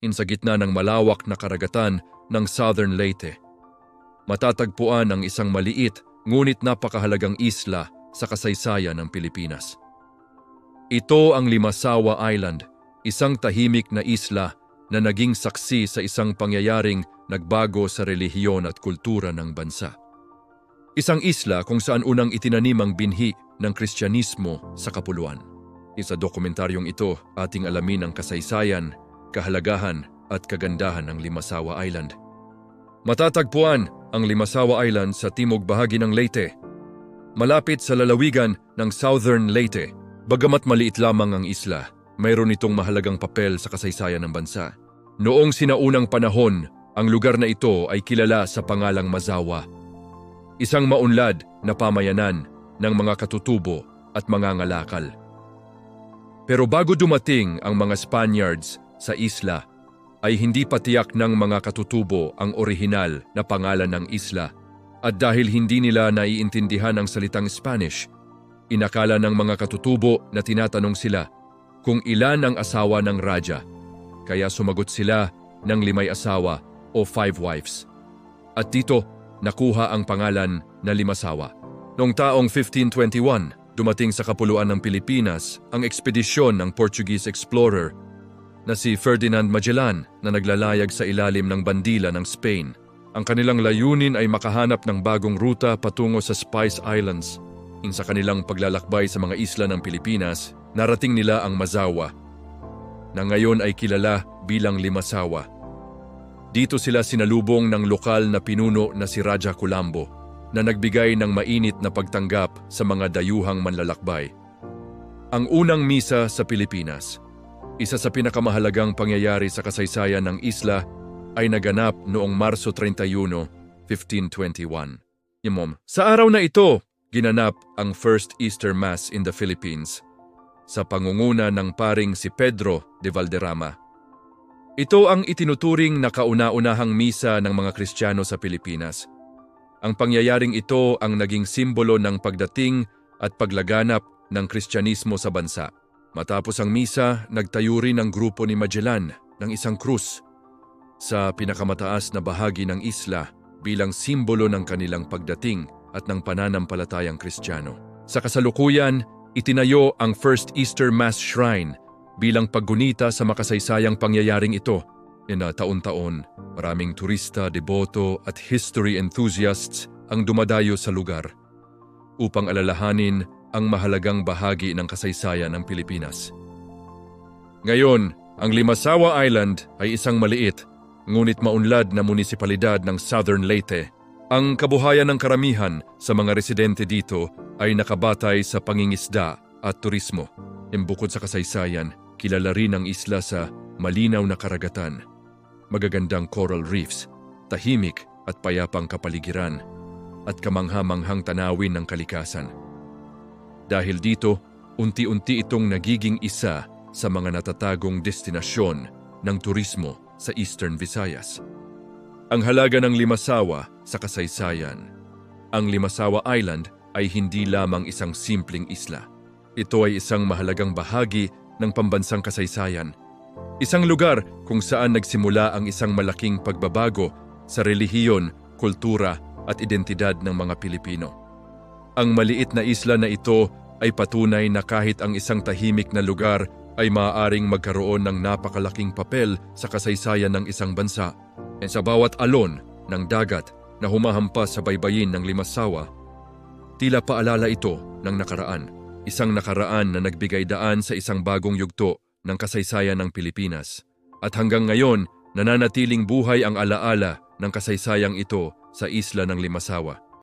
sa gitna ng malawak na karagatan ng Southern Leyte. Matatagpuan ang isang maliit ngunit napakahalagang isla sa kasaysayan ng Pilipinas. Ito ang Limasawa Island, isang tahimik na isla na naging saksi sa isang pangyayaring nagbago sa relihiyon at kultura ng bansa. Isang isla kung saan unang itinanim ang binhi ng Kristyanismo sa kapuluan. Sa dokumentaryong ito, ating alamin ang kasaysayan, kahalagahan at kagandahan ng Limasawa Island. Matatagpuan ang Limasawa Island sa timog bahagi ng Leyte, malapit sa lalawigan ng Southern Leyte. Bagamat maliit lamang ang isla, mayroon itong mahalagang papel sa kasaysayan ng bansa. Noong sinaunang panahon, ang lugar na ito ay kilala sa pangalang Mazawa, isang maunlad na pamayanan ng mga katutubo at mga ngalakal. Pero bago dumating ang mga Spaniards sa isla, ay hindi pa tiyak ng mga katutubo ang orihinal na pangalan ng isla, at dahil hindi nila naiintindihan ang salitang Spanish, inakala ng mga katutubo na tinatanong sila kung ilan ang asawa ng raja, kaya sumagot sila ng 5 asawa o 5 wives. At dito, nakuha ang pangalan na Limasawa. Noong taong 1521, dumating sa kapuluan ng Pilipinas ang ekspedisyon ng Portuguese explorer na si Ferdinand Magellan na naglalayag sa ilalim ng bandila ng Spain. Ang kanilang layunin ay makahanap ng bagong ruta patungo sa Spice Islands. Sa kanilang paglalakbay sa mga isla ng Pilipinas, narating nila ang Mazawa, na ngayon ay kilala bilang Limasawa. Dito sila sinalubong ng lokal na pinuno na si Raja Kulambo, na nagbigay ng mainit na pagtanggap sa mga dayuhang manlalakbay. Ang unang misa sa Pilipinas, isa sa pinakamahalagang pangyayari sa kasaysayan ng isla, ay naganap noong Marso 31, 1521. Sa araw na ito, ginanap ang First Easter Mass in the Philippines sa pangunguna ng paring si Pedro de Valderrama. Ito ang itinuturing na kauna-unahang misa ng mga Kristiyano sa Pilipinas. Ang pangyayaring ito ang naging simbolo ng pagdating at paglaganap ng Kristyanismo sa bansa. Matapos ang misa, nagtayo rin ang grupo ni Magellan ng isang krus sa pinakamataas na bahagi ng isla bilang simbolo ng kanilang pagdating at ng pananampalatayang Kristiyano. Sa kasalukuyan, itinayo ang First Easter Mass Shrine bilang paggunita sa makasaysayang pangyayaring ito. Taon-taon, maraming turista, deboto at history enthusiasts ang dumadayo sa lugar upang alalahanin ang mahalagang bahagi ng kasaysayan ng Pilipinas. Ngayon, ang Limasawa Island ay isang maliit ngunit maunlad na munisipalidad ng Southern Leyte. Ang kabuhayan ng karamihan sa mga residente dito ay nakabatay sa pangingisda at turismo. Bukod sa kasaysayan, kilala rin ang isla sa malinaw na karagatan, magagandang coral reefs, tahimik at payapang kapaligiran, at kamangha-manghang tanawin ng kalikasan. Dahil dito, unti-unti itong nagiging isa sa mga natatagong destinasyon ng turismo sa Eastern Visayas. Ang halaga ng Limasawa sa kasaysayan. Ang Limasawa Island ay hindi lamang isang simpleng isla. Ito ay isang mahalagang bahagi ng pambansang kasaysayan. Isang lugar kung saan nagsimula ang isang malaking pagbabago sa relihiyon, kultura at identidad ng mga Pilipino. Ang maliit na isla na ito ay patunay na kahit ang isang tahimik na lugar ay maaaring magkaroon ng napakalaking papel sa kasaysayan ng isang bansa. Sa bawat alon ng dagat na humahampas sa baybayin ng Limasawa, tila paalala ito ng nakaraan. Isang nakaraan na nagbigay daan sa isang bagong yugto ng kasaysayan ng Pilipinas. At hanggang ngayon, nananatiling buhay ang alaala ng kasaysayang ito sa isla ng Limasawa.